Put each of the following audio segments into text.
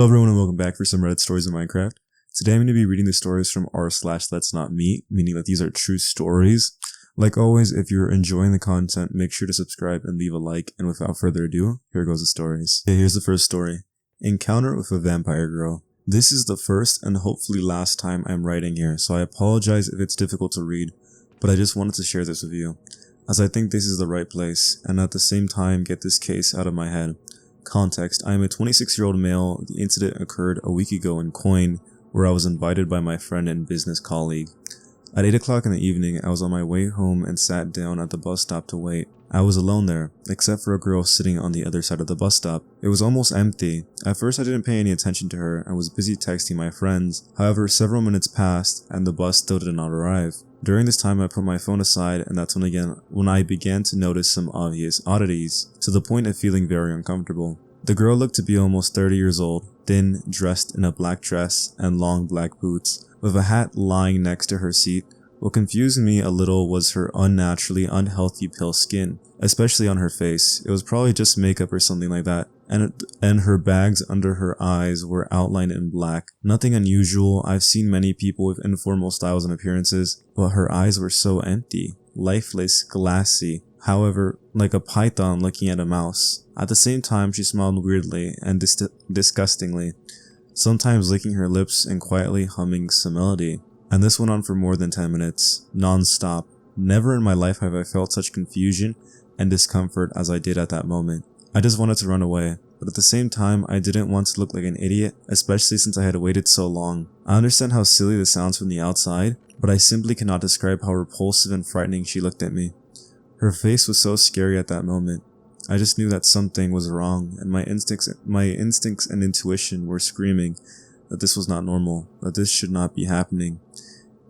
Hello everyone and welcome back for some Reddit stories in Minecraft. Today I'm going to be reading the stories from r/Let's Not Meet, meaning that these are true stories. Like always, if you're enjoying the content, make sure to subscribe and leave a like, and without further ado, here goes the stories. Okay, here's the first story. Encounter with a Vampire Girl. This is the first and hopefully last time I'm writing here, so I apologize if it's difficult to read, but I just wanted to share this with you, as I think this is the right place, and at the same time get this case out of my head. Context: I am a 26-year-old male. The incident occurred a week ago in Coin, where I was invited by my friend and business colleague. At 8 o'clock in the evening, I was on my way home and sat down at the bus stop to wait. I was alone there, except for a girl sitting on the other side of the bus stop. It was almost empty. At first I didn't pay any attention to her and was busy texting my friends. However, several minutes passed and the bus still did not arrive. During this time I put my phone aside, and that's when I began to notice some obvious oddities, to the point of feeling very uncomfortable. The girl looked to be almost 30 years old, thin, dressed in a black dress and long black boots, with a hat lying next to her seat. What confused me a little was her unnaturally unhealthy pale skin, especially on her face. It was probably just makeup or something like that, and her bags under her eyes were outlined in black. Nothing unusual. I've seen many people with informal styles and appearances, but her eyes were so empty, lifeless, glassy. However, like a python looking at a mouse. At the same time, she smiled weirdly and disgustingly, sometimes licking her lips and quietly humming some melody. And this went on for more than 10 minutes, non-stop. Never in my life have I felt such confusion and discomfort as I did at that moment. I just wanted to run away, but at the same time, I didn't want to look like an idiot, especially since I had waited so long. I understand how silly this sounds from the outside, but I simply cannot describe how repulsive and frightening she looked at me. Her face was so scary at that moment. I just knew that something was wrong, and my instincts and intuition were screaming that this was not normal, that this should not be happening.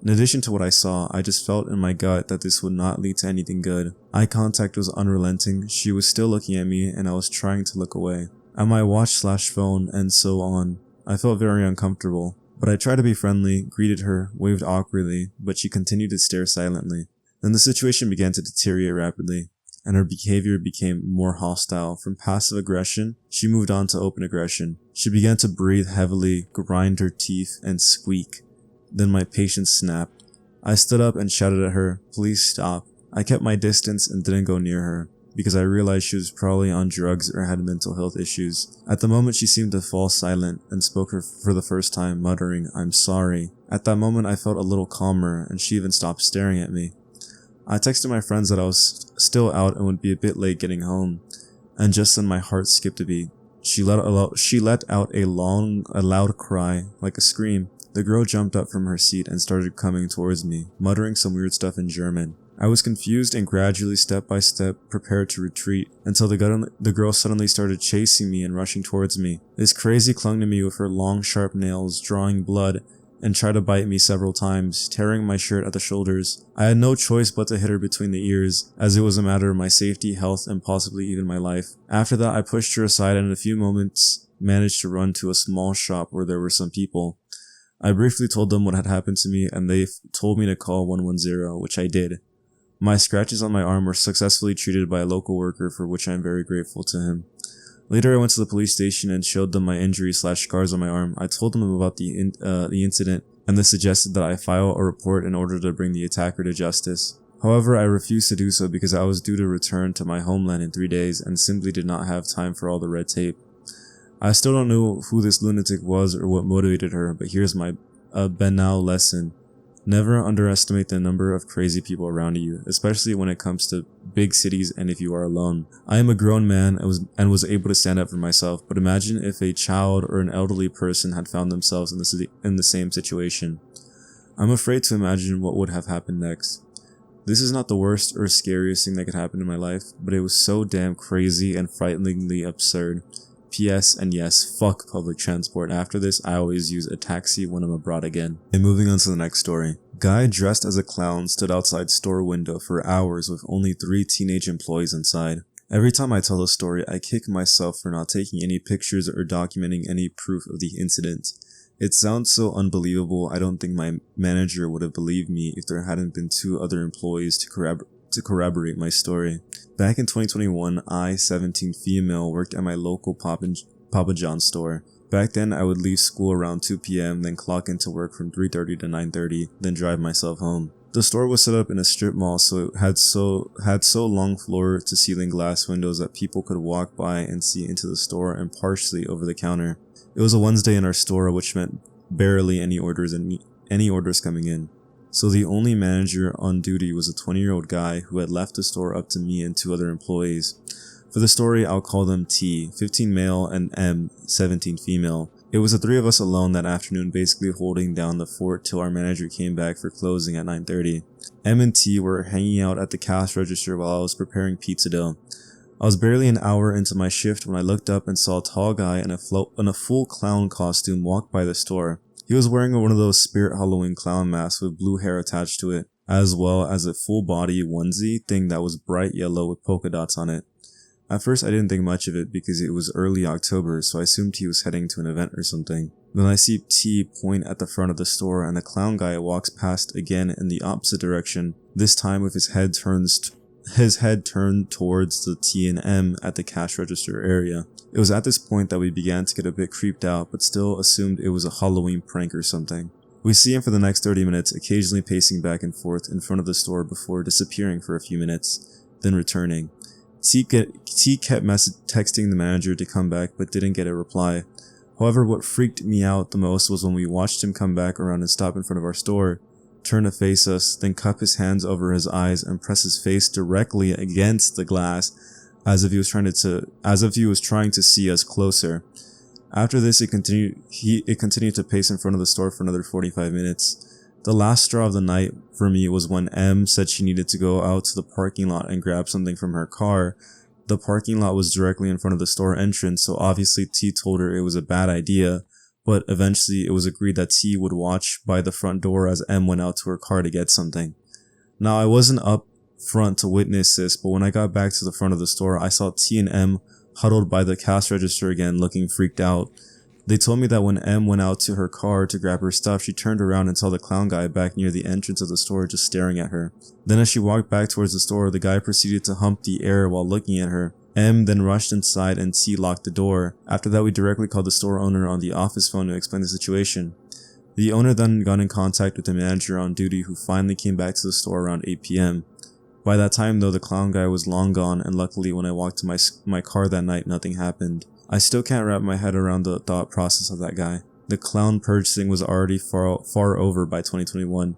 In addition to what I saw, I just felt in my gut that this would not lead to anything good. Eye contact was unrelenting. She was still looking at me, and I was trying to look away. At my watch/phone, and so on. I felt very uncomfortable, but I tried to be friendly, greeted her, waved awkwardly, but she continued to stare silently. Then the situation began to deteriorate rapidly, and her behavior became more hostile. From passive aggression, she moved on to open aggression. She began to breathe heavily, grind her teeth, and squeak. Then my patience snapped. I stood up and shouted at her, "Please stop." I kept my distance and didn't go near her, because I realized she was probably on drugs or had mental health issues. At the moment she seemed to fall silent and spoke for the first time, muttering, "I'm sorry." At that moment I felt a little calmer, and she even stopped staring at me. I texted my friends that I was still out and would be a bit late getting home, and just then my heart skipped a beat. She let out a loud cry, like a scream. The girl jumped up from her seat and started coming towards me, muttering some weird stuff in German. I was confused and gradually, step by step, prepared to retreat, until the girl suddenly started chasing me and rushing towards me. This crazy clung to me with her long sharp nails, drawing blood, and tried to bite me several times, tearing my shirt at the shoulders. I had no choice but to hit her between the ears, as it was a matter of my safety, health, and possibly even my life. After that, I pushed her aside and in a few moments managed to run to a small shop where there were some people. I briefly told them what had happened to me, and they told me to call 110, which I did. My scratches on my arm were successfully treated by a local worker, for which I am very grateful to him. Later I went to the police station and showed them my injuries/scars on my arm. I told them about the incident, and they suggested that I file a report in order to bring the attacker to justice. However, I refused to do so because I was due to return to my homeland in 3 days and simply did not have time for all the red tape. I still don't know who this lunatic was or what motivated her, but here's my banal lesson. Never underestimate the number of crazy people around you, especially when it comes to big cities and if you are alone. I am a grown man and was able to stand up for myself, but imagine if a child or an elderly person had found themselves in the same situation. I'm afraid to imagine what would have happened next. This is not the worst or scariest thing that could happen in my life, but it was so damn crazy and frighteningly absurd. P.S. and yes, fuck public transport. After this, I always use a taxi when I'm abroad again. And moving on to the next story. Guy dressed as a clown stood outside store window for hours with only 3 teenage employees inside. Every time I tell the story, I kick myself for not taking any pictures or documenting any proof of the incident. It sounds so unbelievable. I don't think my manager would have believed me if there hadn't been 2 other employees to corroborate my story. Back in 2021, I, 17 female, worked at my local Papa John's store. Back then, I would leave school around 2 p.m., then clock into work from 3:30 to 9:30, then drive myself home. The store was set up in a strip mall, so it had so long floor-to-ceiling glass windows that people could walk by and see into the store and partially over the counter. It was a Wednesday in our store, which meant barely any orders coming in. So the only manager on duty was a 20-year-old guy who had left the store up to me and 2 other employees. For the story, I'll call them T, 15 male, and M, 17 female. It was the 3 of us alone that afternoon, basically holding down the fort till our manager came back for closing at 9:30. M and T were hanging out at the cash register while I was preparing pizza dough. I was barely an hour into my shift when I looked up and saw a tall guy in a full clown costume walk by the store. He was wearing one of those Spirit Halloween clown masks with blue hair attached to it, as well as a full body onesie thing that was bright yellow with polka dots on it. At first I didn't think much of it because it was early October, so I assumed he was heading to an event or something. Then I see T point at the front of the store and the clown guy walks past again in the opposite direction, this time with his head turned towards the T and M at the cash register area. It was at this point that we began to get a bit creeped out, but still assumed it was a Halloween prank or something. We see him for the next 30 minutes, occasionally pacing back and forth in front of the store before disappearing for a few minutes, then returning. T kept texting the manager to come back but didn't get a reply. However, what freaked me out the most was when we watched him come back around and stop in front of our store, turn to face us, then cup his hands over his eyes and press his face directly against the glass as if he was trying to see us closer. After this, it continued to pace in front of the store for another 45 minutes. The last straw of the night for me was when M said she needed to go out to the parking lot and grab something from her car. The parking lot was directly in front of the store entrance, so obviously T told her it was a bad idea, but eventually it was agreed that T would watch by the front door as M went out to her car to get something. Now, I wasn't up front to witness this, but when I got back to the front of the store, I saw T and M huddled by the cash register again, looking freaked out. They told me that when M went out to her car to grab her stuff, she turned around and saw the clown guy back near the entrance of the store just staring at her. Then as she walked back towards the store, the guy proceeded to hump the air while looking at her. M then rushed inside and T locked the door. After that, we directly called the store owner on the office phone to explain the situation. The owner then got in contact with the manager on duty, who finally came back to the store around 8 p.m. By that time though, the clown guy was long gone, and luckily when I walked to my car that night, nothing happened. I still can't wrap my head around the thought process of that guy. The clown purge thing was already far over by 2021,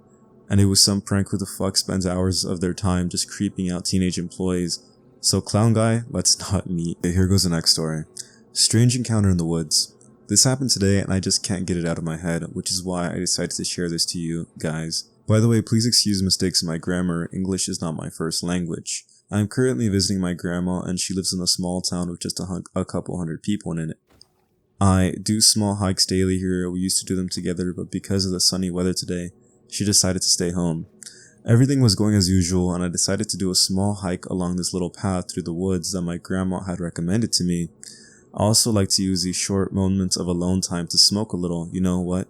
and it was some prank. Who the fuck spends hours of their time just creeping out teenage employees? So clown guy, let's not meet. Okay, here goes the next story. Strange encounter in the woods. This happened today and I just can't get it out of my head, which is why I decided to share this to you guys. By the way, please excuse mistakes in my grammar. English is not my first language. I am currently visiting my grandma and she lives in a small town with just a couple hundred people in it. I do small hikes daily here. We used to do them together, but because of the sunny weather today, she decided to stay home. Everything was going as usual and I decided to do a small hike along this little path through the woods that my grandma had recommended to me. I also like to use these short moments of alone time to smoke a little, you know what,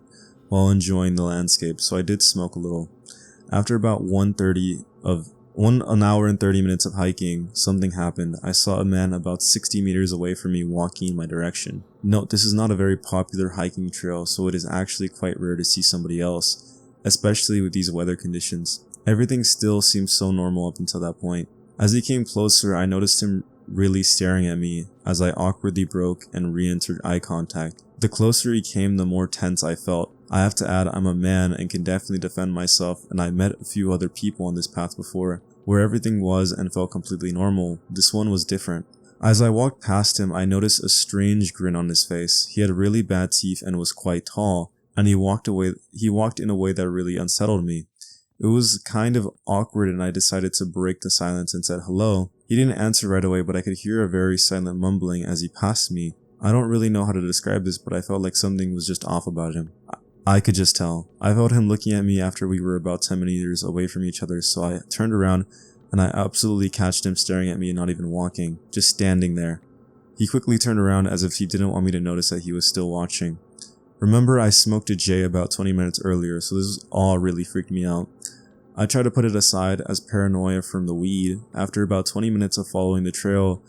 while enjoying the landscape, so I did smoke a little. After about 1 hour and 30 minutes of hiking, something happened. I saw a man about 60 meters away from me walking in my direction. Note, this is not a very popular hiking trail, so it is actually quite rare to see somebody else, especially with these weather conditions. Everything still seemed so normal up until that point. As he came closer, I noticed him really staring at me as I awkwardly broke and re-entered eye contact. The closer he came, the more tense I felt. I have to add, I'm a man and can definitely defend myself, and I met a few other people on this path before, where everything was and felt completely normal. This one was different. As I walked past him, I noticed a strange grin on his face. He had really bad teeth and was quite tall, and he walked in a way that really unsettled me. It was kind of awkward and I decided to break the silence and said hello. He didn't answer right away, but I could hear a very silent mumbling as he passed me. I don't really know how to describe this, but I felt like something was just off about him. I could just tell. I felt him looking at me after we were about 10 meters away from each other, so I turned around and I absolutely catched him staring at me and not even walking, just standing there. He quickly turned around as if he didn't want me to notice that he was still watching. Remember, I smoked a J about 20 minutes earlier, so this all really freaked me out. I tried to put it aside as paranoia from the weed. After about 20 minutes of following the trail,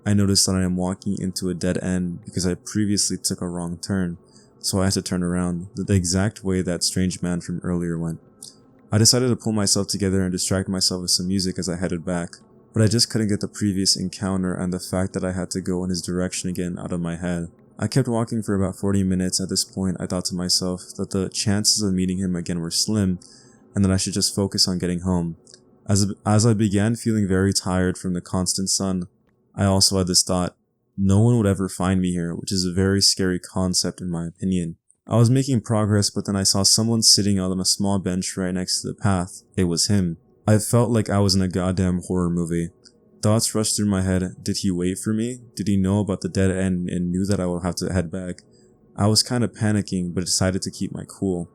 I noticed that I am walking into a dead end because I previously took a wrong turn, so I had to turn around, the exact way that strange man from earlier went. I decided to pull myself together and distract myself with some music as I headed back, but I just couldn't get the previous encounter and the fact that I had to go in his direction again out of my head. I kept walking for about 40 minutes. At this point, I thought to myself that the chances of meeting him again were slim, and that I should just focus on getting home. As I began feeling very tired from the constant sun, I also had this thought: no one would ever find me here, which is a very scary concept in my opinion. I was making progress, but then I saw someone sitting on a small bench right next to the path. It was him. I felt like I was in a goddamn horror movie. Thoughts rushed through my head. Did he wait for me? Did he know about the dead end and knew that I would have to head back? I was kind of panicking, but decided to keep my cool.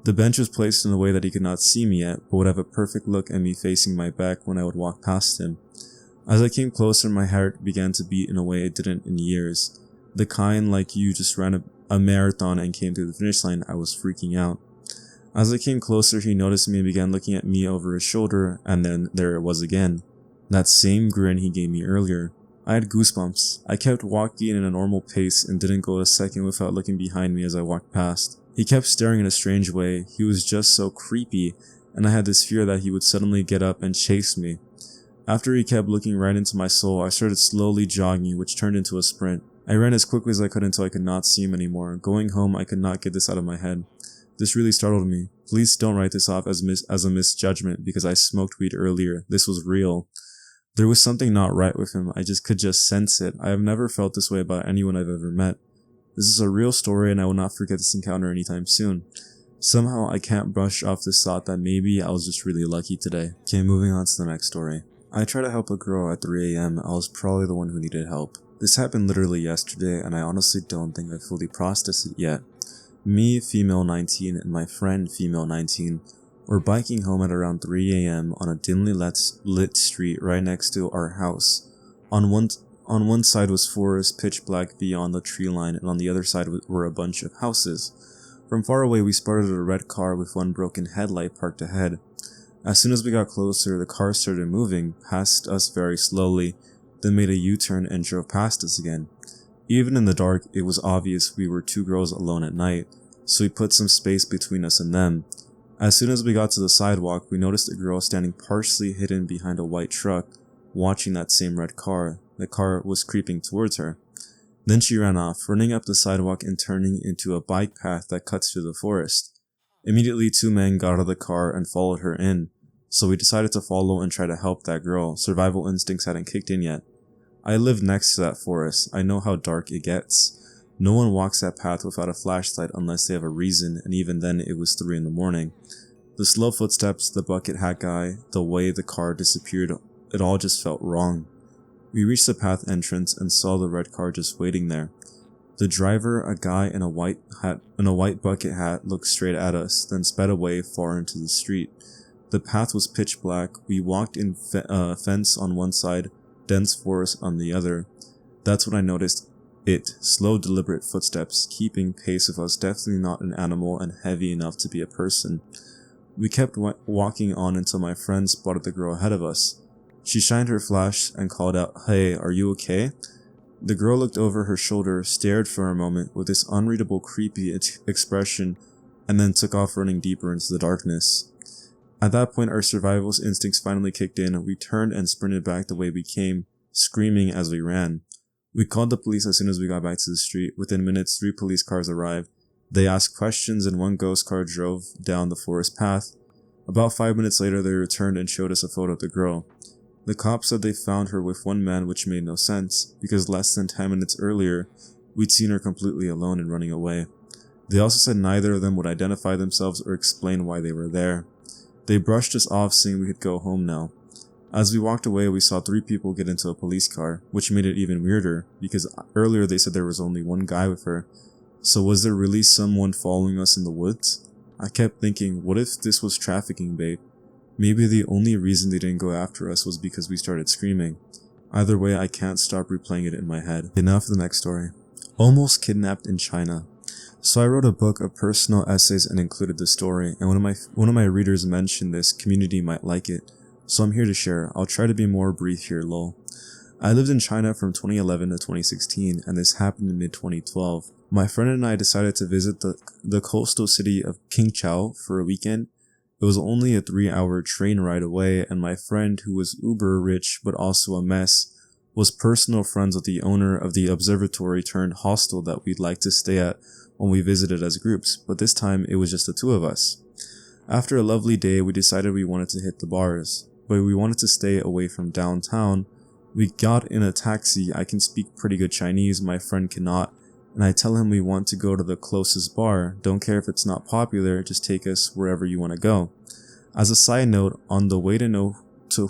The bench was placed in a way that he could not see me at, but would have a perfect look at me facing my back when I would walk past him. As I came closer, my heart began to beat in a way it didn't in years. The kind like you just ran a marathon and came to the finish line. I was freaking out. As I came closer, he noticed me and began looking at me over his shoulder, and then there it was again. That same grin he gave me earlier. I had goosebumps. I kept walking in a normal pace and didn't go a second without looking behind me as I walked past. He kept staring in a strange way. He was just so creepy, and I had this fear that he would suddenly get up and chase me. After he kept looking right into my soul, I started slowly jogging, which turned into a sprint. I ran as quickly as I could until I could not see him anymore. Going home, I could not get this out of my head. This really startled me. Please don't write this off as a misjudgment because I smoked weed earlier. This was real. There was something not right with him. I could just sense it. I have never felt this way about anyone I've ever met. This is a real story and I will not forget this encounter anytime soon. Somehow I can't brush off this thought that maybe I was just really lucky today. Okay, moving on to the next story. I tried to help a girl at 3 AM. I was probably the one who needed help. This happened literally yesterday and I honestly don't think I fully processed it yet. Me, female 19, and my friend, female 19, were biking home at around 3 AM on a dimly lit street right next to our house. On one side was forest, pitch black beyond the tree line, and on the other side were a bunch of houses. From far away we spotted a red car with one broken headlight parked ahead. As soon as we got closer, the car started moving past us very slowly, then made a U-turn and drove past us again. Even in the dark, it was obvious we were two girls alone at night, so we put some space between us and them. As soon as we got to the sidewalk, we noticed a girl standing partially hidden behind a white truck, watching that same red car. The car was creeping towards her. Then she ran off, running up the sidewalk and turning into a bike path that cuts through the forest. Immediately, two men got out of the car and followed her in, so we decided to follow and try to help that girl. Survival instincts hadn't kicked in yet. I live next to that forest. I know how dark it gets. No one walks that path without a flashlight unless they have a reason, and even then it was 3 in the morning. The slow footsteps, the bucket hat guy, the way the car disappeared, it all just felt wrong. We reached the path entrance and saw the red car just waiting there. The driver, a guy in a white bucket hat, looked straight at us, then sped away far into the street. The path was pitch black. We walked in fence on one side, dense forest on the other. That's when I noticed it. Slow, deliberate footsteps, keeping pace with us, definitely not an animal and heavy enough to be a person. We kept walking on until my friend spotted the girl ahead of us. She shined her flash and called out, "Hey, are you okay?" The girl looked over her shoulder, stared for a moment with this unreadable creepy expression, and then took off running deeper into the darkness. At that point, our survival instincts finally kicked in. We turned and sprinted back the way we came, screaming as we ran. We called the police as soon as we got back to the street. Within minutes, 3 police cars arrived. They asked questions and one ghost car drove down the forest path. About 5 minutes later, they returned and showed us a photo of the girl. The cops said they found her with one man, which made no sense, because less than 10 minutes earlier, we'd seen her completely alone and running away. They also said neither of them would identify themselves or explain why they were there. They brushed us off, saying we could go home now. As we walked away, we saw 3 people get into a police car, which made it even weirder, because earlier they said there was only one guy with her. So was there really someone following us in the woods? I kept thinking, what if this was trafficking bait? Maybe the only reason they didn't go after us was because we started screaming. Either way, I can't stop replaying it in my head. Okay, now for the next story. Almost kidnapped in China. So I wrote a book of personal essays and included the story, and one of my readers mentioned this community might like it, so I'm here to share. I'll try to be more brief here, lol. I lived in China from 2011 to 2016, and this happened in mid-2012. My friend and I decided to visit the coastal city of Qingqiao for a weekend. It was only a 3-hour train ride away, and my friend, who was uber rich but also a mess, was personal friends with the owner of the observatory turned hostel that we'd like to stay at when we visited as groups, but this time it was just the two of us. After a lovely day, we decided we wanted to hit the bars, but we wanted to stay away from downtown. We got in a taxi. I can speak pretty good Chinese, my friend cannot, and I tell him we want to go to the closest bar. Don't care if it's not popular, just take us wherever you want to go. As a side note, on the way to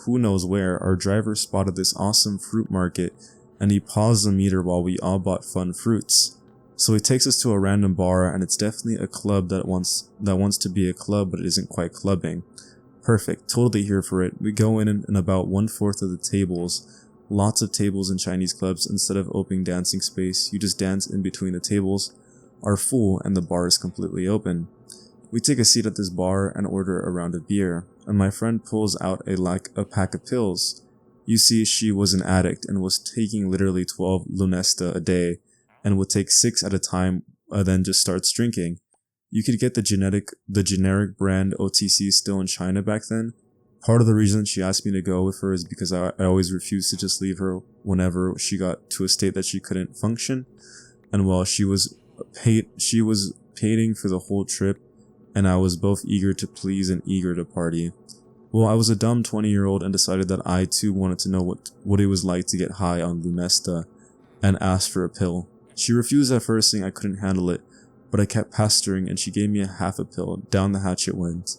who knows where, our driver spotted this awesome fruit market, and he paused the meter while we all bought fun fruits. So he takes us to a random bar, and it's definitely a club that wants to be a club, but it isn't quite clubbing. Perfect, totally here for it. We go in and about 1/4 of the tables, lots of tables in Chinese clubs, instead of open dancing space, you just dance in between the tables, are full and the bar is completely open. We take a seat at this bar and order a round of beer, and my friend pulls out a pack of pills. You see, she was an addict and was taking literally 12 lunesta a day, and would take 6 at a time, then just starts drinking. You could get the generic brand OTC still in China back then. Part of the reason she asked me to go with her is because I always refused to just leave her whenever she got to a state that she couldn't function. And while she was paying for the whole trip, and I was both eager to please and eager to party. Well, I was a dumb 20-year-old and decided that I too wanted to know what it was like to get high on Lunesta, and asked for a pill. She refused at first, saying I couldn't handle it, but I kept pestering and she gave me a half a pill. Down the hatch it went.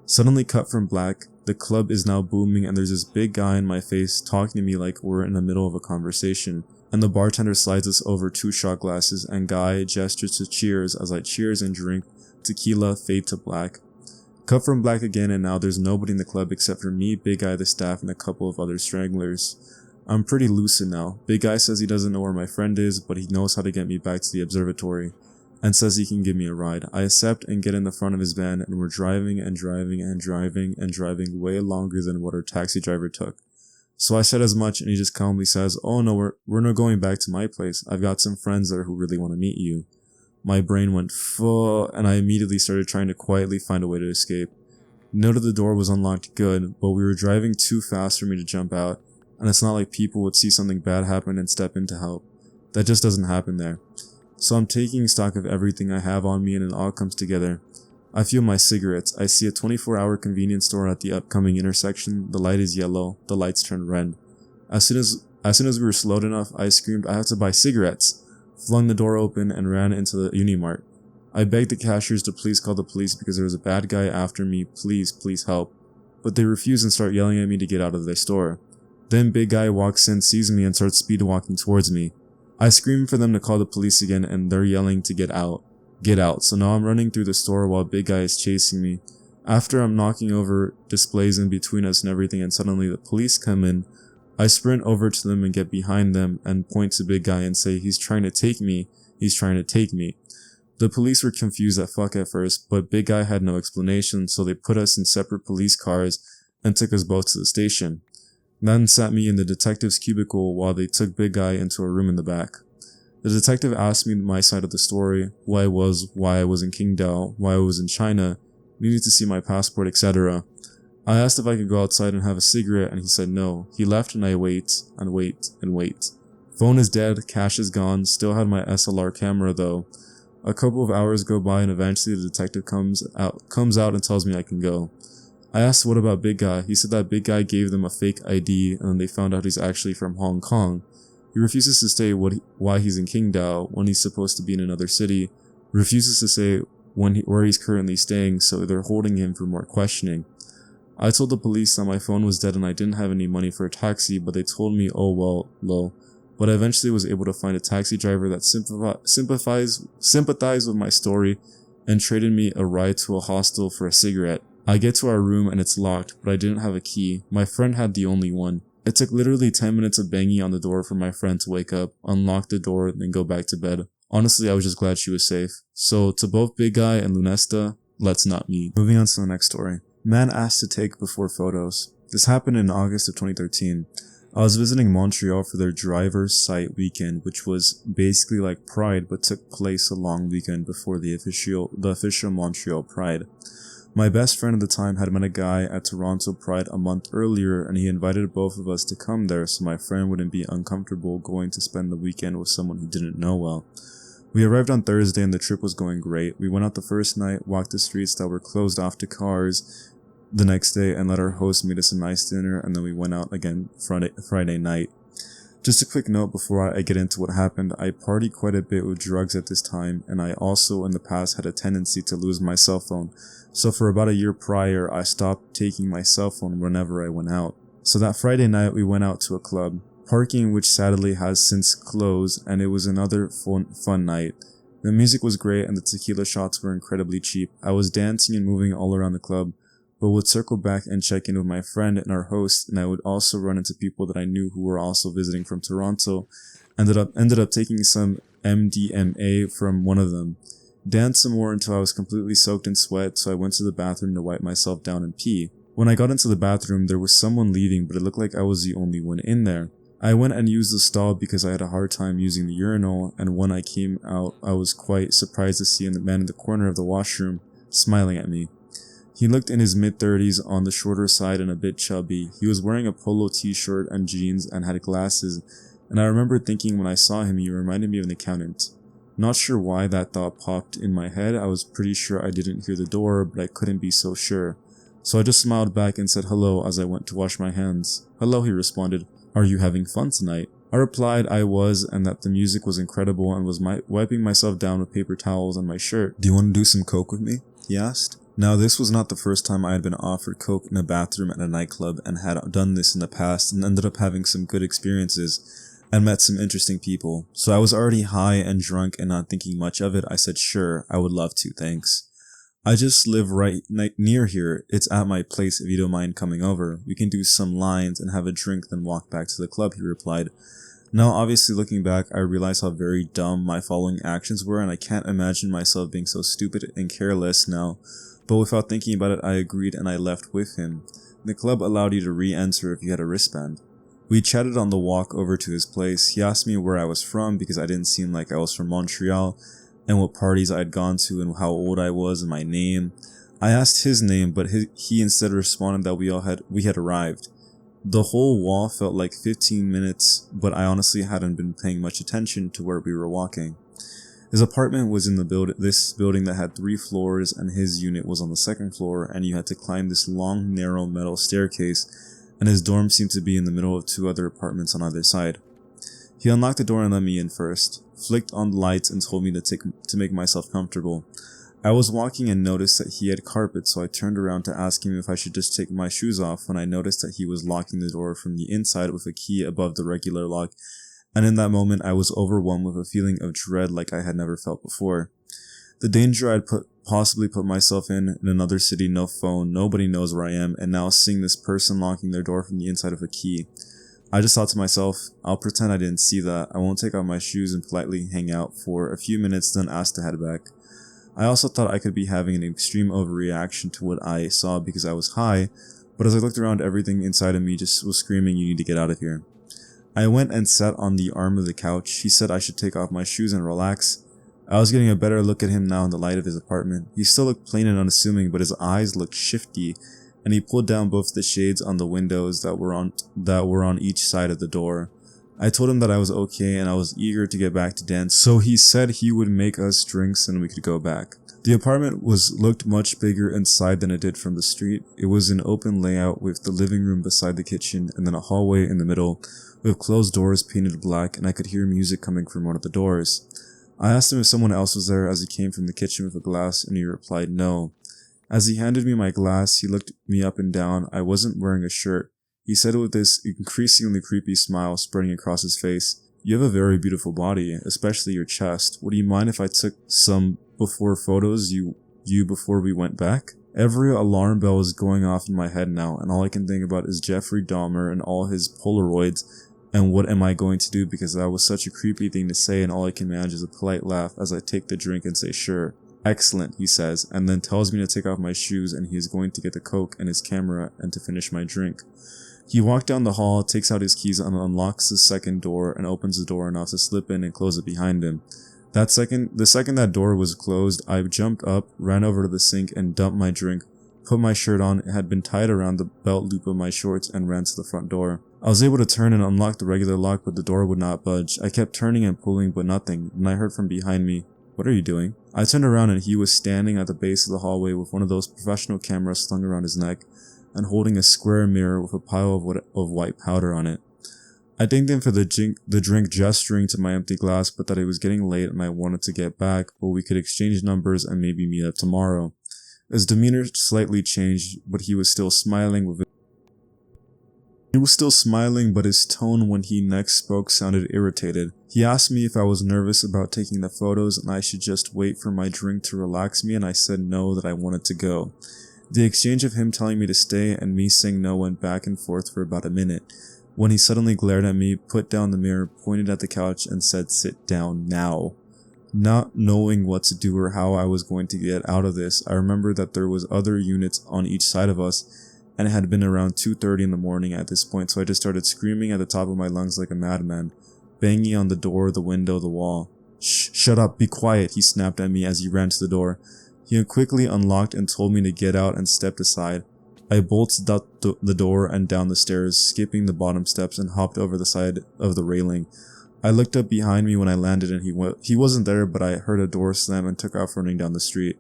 Suddenly cut from black, the club is now booming and there's this big guy in my face talking to me like we're in the middle of a conversation, and the bartender slides us over 2 shot glasses and guy gestures to cheers as I cheers and drink tequila, fade to black. Cut from black again, and now there's nobody in the club except for me, Big Guy, the staff, and a couple of other stranglers. I'm pretty lucid now. Big Guy says he doesn't know where my friend is, but he knows how to get me back to the observatory, and says he can give me a ride. I accept and get in the front of his van, and we're driving and driving and driving and driving way longer than what our taxi driver took. So I said as much, and he just calmly says, "Oh no, we're not going back to my place. I've got some friends there who really want to meet you." My brain went full, and I immediately started trying to quietly find a way to escape. Noted the door was unlocked good, but we were driving too fast for me to jump out, and it's not like people would see something bad happen and step in to help. That just doesn't happen there. So I'm taking stock of everything I have on me, and it all comes together. I feel my cigarettes. I see a 24-hour convenience store at the upcoming intersection. The light is yellow. The lights turn red. As soon as we were slowed enough, I screamed, "I have to buy cigarettes!" Flung the door open and ran into the Unimart. I begged the cashiers to please call the police because there was a bad guy after me. Please help. But they refuse and start yelling at me to get out of their store. Then Big Guy walks in, sees me, and starts speed walking towards me. I scream for them to call the police again, and they're yelling to get out. Get out. So now I'm running through the store while Big Guy is chasing me. After I'm knocking over displays in between us and everything, and suddenly the police come in, I sprint over to them and get behind them and point to Big Guy and say, "He's trying to take me. He's trying to take me." The police were confused at first, but Big Guy had no explanation, so they put us in separate police cars and took us both to the station. Then sat me in the detective's cubicle while they took Big Guy into a room in the back. The detective asked me my side of the story, why I was in Qingdao, why I was in China, needed to see my passport, etc. I asked if I could go outside and have a cigarette, and he said no. He left, and I wait. Phone is dead, cash is gone, still had my SLR camera though. A couple of hours go by, and eventually the detective comes out and tells me I can go. I asked what about Big Guy. He said that Big Guy gave them a fake ID, and then they found out he's actually from Hong Kong. He refuses to say why he's in Qingdao when he's supposed to be in another city, refuses to say where he's currently staying, so they're holding him for more questioning. I told the police that my phone was dead and I didn't have any money for a taxi, but they told me, oh well, low. But I eventually was able to find a taxi driver that sympathized with my story and traded me a ride to a hostel for a cigarette. I get to our room and it's locked, but I didn't have a key. My friend had the only one. It took literally 10 minutes of banging on the door for my friend to wake up, unlock the door, and then go back to bed. Honestly, I was just glad she was safe. So to both Big Guy and Lunesta, let's not meet. Moving on to the next story. Man asked to take before photos. This happened in August of 2013. I was visiting Montreal for their driver's site weekend, which was basically like Pride but took place a long weekend before the official Montreal Pride. My best friend at the time had met a guy at Toronto Pride a month earlier, and he invited both of us to come there so my friend wouldn't be uncomfortable going to spend the weekend with someone he didn't know well. We arrived on Thursday and the trip was going great. We went out the first night, walked the streets that were closed off to cars the next day, and let our host meet us a nice dinner, and then we went out again Friday night. Just a quick note before I get into what happened, I partied quite a bit with drugs at this time, and I also in the past had a tendency to lose my cell phone, so for about a year prior, I stopped taking my cell phone whenever I went out. So that Friday night we went out to a club, parking which sadly has since closed, and it was another fun night. The music was great and the tequila shots were incredibly cheap. I was dancing and moving all around the club, but would circle back and check in with my friend and our host, and I would also run into people that I knew who were also visiting from Toronto. Ended up taking some MDMA from one of them. Danced some more until I was completely soaked in sweat, so I went to the bathroom to wipe myself down and pee. When I got into the bathroom, there was someone leaving, but it looked like I was the only one in there. I went and used the stall because I had a hard time using the urinal, and when I came out, I was quite surprised to see a man in the corner of the washroom smiling at me. He looked in his mid-30s, on the shorter side and a bit chubby. He was wearing a polo t-shirt and jeans and had glasses, and I remember thinking when I saw him he reminded me of an accountant. Not sure why that thought popped in my head. I was pretty sure I didn't hear the door, but I couldn't be so sure. So I just smiled back and said hello as I went to wash my hands. "Hello," he responded. "Are you having fun tonight?" I replied I was, and that the music was incredible, and was wiping myself down with paper towels on my shirt. "Do you want to do some coke with me?" he asked. Now, this was not the first time I had been offered coke in a bathroom at a nightclub, and had done this in the past and ended up having some good experiences and met some interesting people. So I was already high and drunk and not thinking much of it. I said, "Sure, I would love to, thanks. I just live right near here. It's at my place if you don't mind coming over. We can do some lines and have a drink then walk back to the club," he replied. Now, obviously looking back, I realize how very dumb my following actions were, and I can't imagine myself being so stupid and careless now. But without thinking about it, I agreed and I left with him. The club allowed you to re-enter if you had a wristband. We chatted on the walk over to his place. He asked me where I was from because I didn't seem like I was from Montreal, and what parties I had gone to and how old I was and my name. I asked his name, but he instead responded that we had arrived. The whole wall felt like 15 minutes, but I honestly hadn't been paying much attention to where we were walking. His apartment was in this building that had 3 floors, and his unit was on the 2nd floor, and you had to climb this long, narrow metal staircase, and his dorm seemed to be in the middle of 2 other apartments on either side. He unlocked the door and let me in first, flicked on the lights and told me to make myself comfortable. I was walking and noticed that he had carpet, so I turned around to ask him if I should just take my shoes off when I noticed that he was locking the door from the inside with a key above the regular lock, and in that moment I was overwhelmed with a feeling of dread like I had never felt before. The danger I'd possibly put myself in another city, no phone, nobody knows where I am, and now seeing this person locking their door from the inside with a key. I just thought to myself, I'll pretend I didn't see that. I won't take off my shoes and politely hang out for a few minutes, then ask to head back. I also thought I could be having an extreme overreaction to what I saw because I was high, but as I looked around, everything inside of me just was screaming, "You need to get out of here." I went and sat on the arm of the couch. He said I should take off my shoes and relax. I was getting a better look at him now in the light of his apartment. He still looked plain and unassuming, but his eyes looked shifty, and he pulled down both the shades on the windows that were on each side of the door. I told him that I was okay and I was eager to get back to dance, so he said he would make us drinks and we could go back. The apartment looked much bigger inside than it did from the street. It was an open layout with the living room beside the kitchen and then a hallway in the middle with closed doors painted black, and I could hear music coming from one of the doors. I asked him if someone else was there as he came from the kitchen with a glass, and he replied no. As he handed me my glass, he looked me up and down. I wasn't wearing a shirt. He said with this increasingly creepy smile spreading across his face, "You have a very beautiful body, especially your chest. Would you mind if I took some before photos you before we went back?" Every alarm bell is going off in my head now, and all I can think about is Jeffrey Dahmer and all his Polaroids, and what am I going to do, because that was such a creepy thing to say, and all I can manage is a polite laugh as I take the drink and say, "Sure." "Excellent," he says, and then tells me to take off my shoes, and he is going to get the coke and his camera and to finish my drink. He walked down the hall, takes out his keys and unlocks the second door and opens the door enough to slip in and close it behind him. The second that door was closed, I jumped up, ran over to the sink and dumped my drink, put my shirt on, it had been tied around the belt loop of my shorts, and ran to the front door. I was able to turn and unlock the regular lock, but the door would not budge. I kept turning and pulling, but nothing, and I heard from behind me, "What are you doing?" I turned around and he was standing at the base of the hallway with one of those professional cameras slung around his neck and holding a square mirror with a pile of white powder on it. I thanked him for the drink, gesturing to my empty glass, but that it was getting late and I wanted to get back, but we could exchange numbers and maybe meet up tomorrow. His demeanor slightly changed, but he was still smiling, but his tone when he next spoke sounded irritated. He asked me if I was nervous about taking the photos and I should just wait for my drink to relax me, and I said no, that I wanted to go. The exchange of him telling me to stay and me saying no went back and forth for about a minute, when he suddenly glared at me, put down the mirror, pointed at the couch, and said, "Sit down now." Not knowing what to do or how I was going to get out of this, I remember that there was other units on each side of us, and it had been around 2:30 in the morning at this point, so I just started screaming at the top of my lungs like a madman, banging on the door, the window, the wall. "Shh, shut up, be quiet," he snapped at me as he ran to the door. He quickly unlocked and told me to get out and stepped aside. I bolted out the door and down the stairs, skipping the bottom steps, and hopped over the side of the railing. I looked up behind me when I landed and he wasn't there, but I heard a door slam and took off running down the street.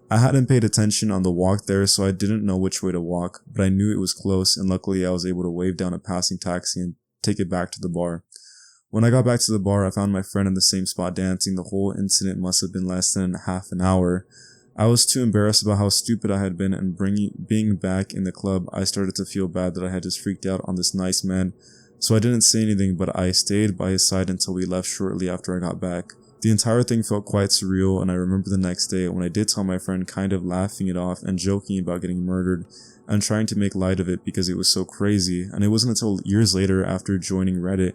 I hadn't paid attention on the walk there, so I didn't know which way to walk, but I knew it was close, and luckily I was able to wave down a passing taxi and take it back to the bar. When I got back to the bar, I found my friend in the same spot dancing. The whole incident must have been less than half an hour. I was too embarrassed about how stupid I had been, and being back in the club, I started to feel bad that I had just freaked out on this nice man. So I didn't say anything, but I stayed by his side until we left shortly after I got back. The entire thing felt quite surreal, and I remember the next day when I did tell my friend, kind of laughing it off and joking about getting murdered and trying to make light of it because it was so crazy, and it wasn't until years later after joining Reddit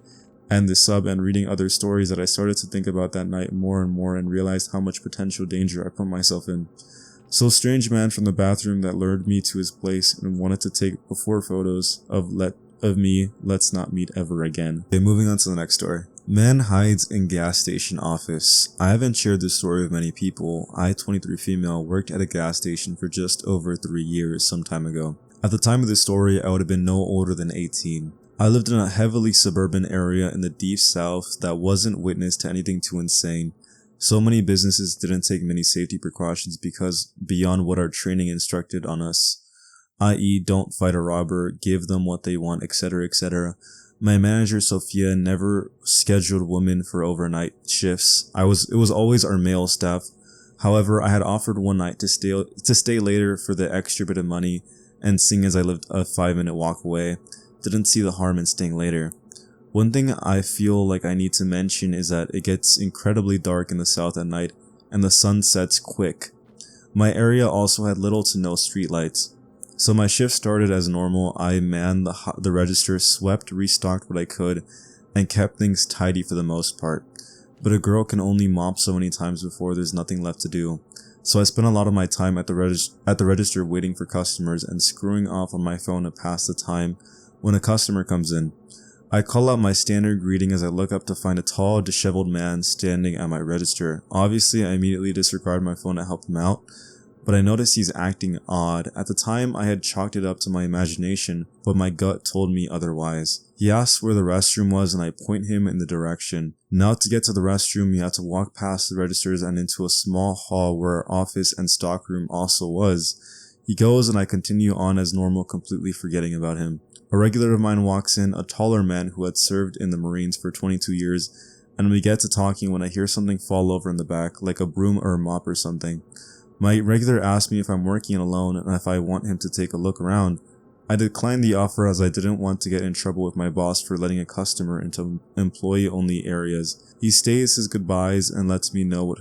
and the sub and reading other stories that I started to think about that night more and more and realized how much potential danger I put myself in. So strange man from the bathroom that lured me to his place and wanted to take before photos of me, let's not meet ever again. Okay, moving on to the next story. Man hides in gas station office. I haven't shared this story with many people. I, 23 female, worked at a gas station for just over 3 years some time ago. At the time of this story, I would have been no older than 18. I lived in a heavily suburban area in the deep south that wasn't witness to anything too insane. So many businesses didn't take many safety precautions because beyond what our training instructed on us, i.e. don't fight a robber, give them what they want, etc., etc. My manager, Sophia, never scheduled women for overnight shifts. It was always our male staff. However, I had offered one night to stay later for the extra bit of money, and seeing as I lived a 5-minute walk away, didn't see the harm in staying later. One thing I feel like I need to mention is that it gets incredibly dark in the south at night, and the sun sets quick. My area also had little to no streetlights. So my shift started as normal. I manned the register, swept, restocked what I could, and kept things tidy for the most part. But a girl can only mop so many times before there's nothing left to do. So I spent a lot of my time at the register waiting for customers and screwing off on my phone to pass the time when a customer comes in. I call out my standard greeting as I look up to find a tall, disheveled man standing at my register. Obviously, I immediately disregard my phone to help him out, but I noticed he's acting odd. At the time, I had chalked it up to my imagination, but my gut told me otherwise. He asked where the restroom was, and I point him in the direction. Now to get to the restroom, you have to walk past the registers and into a small hall where our office and stockroom also was. He goes, and I continue on as normal, completely forgetting about him. A regular of mine walks in, a taller man who had served in the Marines for 22 years, and we get to talking when I hear something fall over in the back, like a broom or a mop or something. My regular asked me if I'm working alone and if I want him to take a look around. I declined the offer as I didn't want to get in trouble with my boss for letting a customer into employee-only areas. He stays his goodbyes and lets me know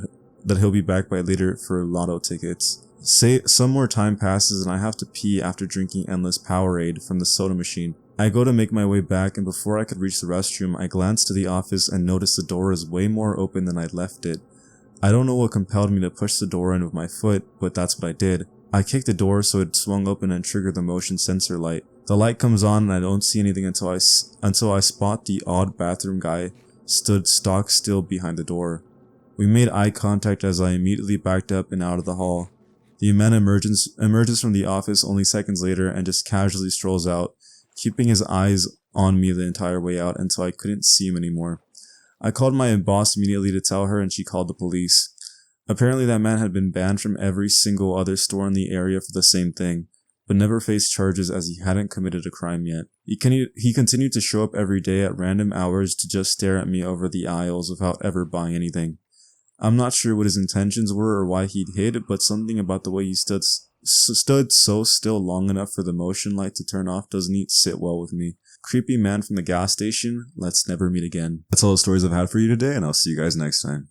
that he'll be back by later for lotto tickets. Some more time passes and I have to pee after drinking endless Powerade from the soda machine. I go to make my way back, and before I could reach the restroom, I glance to the office and notice the door is way more open than I'd left it. I don't know what compelled me to push the door in with my foot, but that's what I did. I kicked the door so it swung open and triggered the motion sensor light. The light comes on and I don't see anything until I spot the odd bathroom guy stood stock still behind the door. We made eye contact as I immediately backed up and out of the hall. The man emerges from the office only seconds later and just casually strolls out, keeping his eyes on me the entire way out until I couldn't see him anymore. I called my boss immediately to tell her and she called the police. Apparently that man had been banned from every single other store in the area for the same thing, but never faced charges as he hadn't committed a crime yet. He continued to show up every day at random hours to just stare at me over the aisles without ever buying anything. I'm not sure what his intentions were or why he'd hid, but something about the way he stood so still long enough for the motion light to turn off doesn't sit well with me. Creepy man from the gas station, let's never meet again. That's all the stories I've had for you today, and I'll see you guys next time.